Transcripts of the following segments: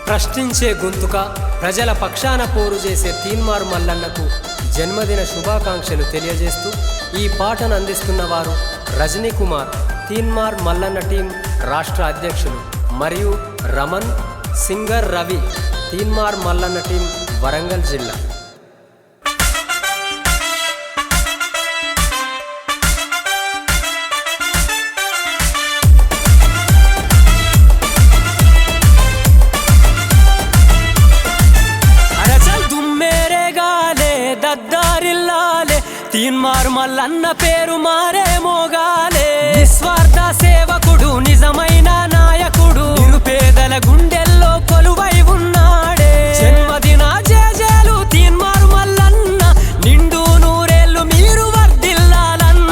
ప్రశ్నించే గొంతుక ప్రజల పక్షాన పోరు చేసే తీన్మార్ మల్లన్నకు జన్మదిన శుభాకాంక్షలు తెలియజేస్తూ ఈ పాటను అందిస్తున్న వారు రజనీ కుమార్, తీన్మార్ మల్లన్న టీం రాష్ట్ర అధ్యక్షులు, మరియు రమన్, సింగర్ రవి, తీన్మార్ మల్లన్న టీం వరంగల్ జిల్లా. తీన్మార్ మల్లన్న పేరు మారే మోగాలే, నిస్వార్థ సేవకుడు, నిజమైన నాయకుడు, నిరుపేదల గుండెల్లో కొలువై ఉన్నాడే. జన్మదిన జేజేలు తీన్మార్ మల్లన్న, నిండు నూరేళ్లు మీరు వర్ధిల్లాలన్న.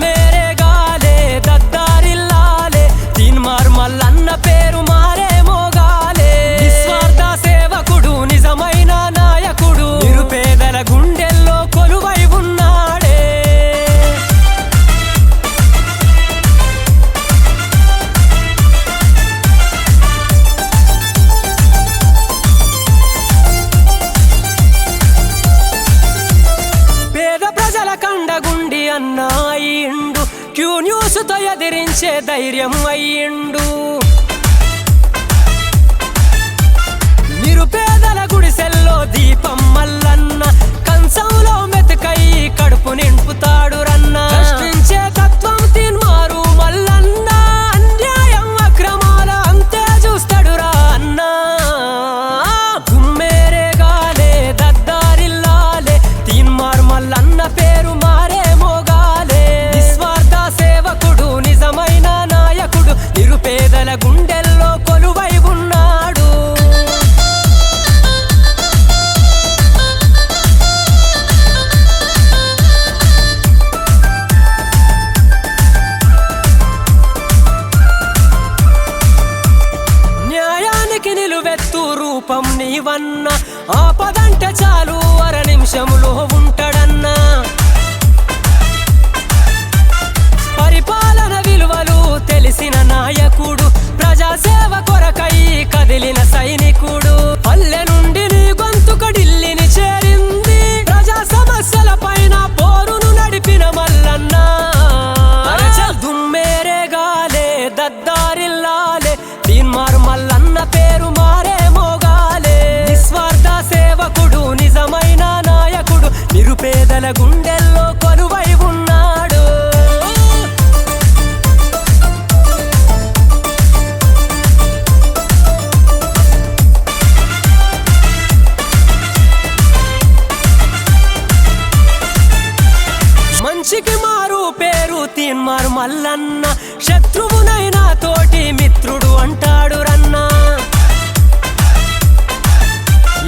మేరే గాలే దద్దారిల్లాలే, తీన్మార్ మల్లన్న పేరు మారే మోగాలే, నిస్వార్థ సేవకుడు, నిజమైన నాయకుడు, నిరుపేదల గుండెల్లో కొలువై ఉన్నాడే. పేద ప్రజల కండగుండి అన్నాయిండు, క్యూ న్యూస్ తో ఎదిరించే ధైర్యం అయ్యిండు. నిరుపేదల గుడిసెల్లో దీపం మల్లన్న, కంచంలో మెతుకై కడుపు నింపుతాడు రన్న. ప్రశ్నించే తత్వం తీన్మారు మల్లన్న, అన్యాయం అక్రమాల అంతే చూస్తాడు రా అన్న. గుమ్మేరే గాలే దద్దారిల్లాలే, తీన్మార్ మల్లన్న పేరు మారే మోగాలే, నిస్వార్థ సేవకుడు, నిజమైన నాయకుడు, నిరుపేదల గుండెల్లో కొలువై ఉన్నాడు. నిలువెత్తు రూపం నీవన్న, ఆపదంటే చాలు అర నిమిషములో ఉంటాడన్నా. పరిపాలన విలువలు తెలిసిన నాయకుడు, ప్రజాసేవ కొరకై కదిలిన సైనికుడు. పల్లె నుండి నీ గొంతుక ఢిల్లీని చేరింది, ప్రజా సమస్యల పైన పోరును నడిపిన మల్లన్న. దుమ్మేరే గాలే దద్దారిల్లాలే, తీన్మార్ మల్లన్న పేరు మారే మోగాలే, నిస్వార్థ సేవకుడు, నిజమైన నాయకుడు, నిరుపేదల గుండెల్లో కొలువై ఉన్నాడు. మంచికి మారు పేరు తీన్మార్ మల్లన్న, శత్రువునైనా తోటి మిత్రుడు అంటాడు రన్న.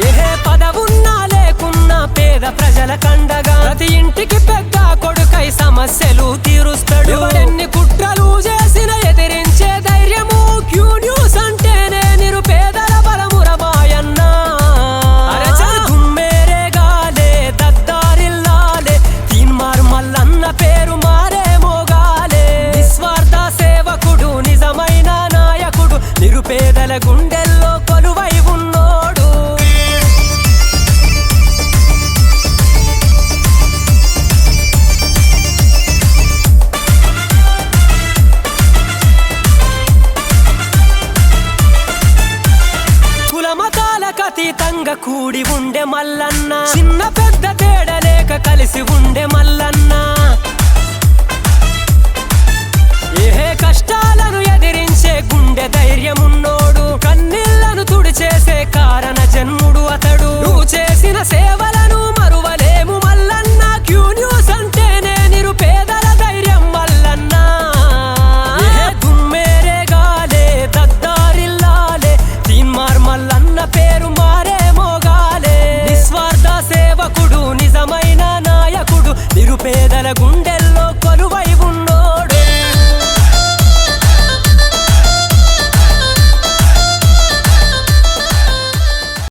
ఏ పదవున్నా లేకున్నా పేద ప్రజల కండగా, ప్రతి ఇంటికి పెద్ద కొడుకై సమస్యలు తీరుస్తాడు. ఎన్ని కుట్రలు చేసిన ఎదిరించే ధైర్యము, క్యూ న్యూస్ అంటేనే నిరుపేదల బలముర బాయన్న. గుమ్మేరే గాలే దద్దారిల్లాలే, తీన్మార్ మల్లన్న పేరు మారే మోగాలే, నిస్వార్థ సేవకుడు, నిజమైన నాయకుడు, నిరుపేదల గుండెల్లో కొలువై ఉన్నోడు. కులమతాలకతీతంగా కూడి ఉండే మల్లన్న, చిన్న పెద్ద తేడలేక కలిసి ఉండే మల్లన్న. ఏ కష్టాలను ఎదిరించే గుండె ధైర్యమున్నోడు, కన్నీళ్లను తుడిచేసే కారణ జన్ముడు అతడు. నువ్వు చేసిన సేవలను మరువలేము మల్లన్న, క్యూ న్యూస్ అంటేనే నిరుపేదల ధైర్యం మల్లన్న. గుమ్మేరే గాలే దద్దారిల్లాలే, తీన్మార్ మల్లన్న పేరు మారే మోగాలే, నిస్వార్థ సేవకుడు, నిజమైన నాయకుడు, నిరుపేదల గుండె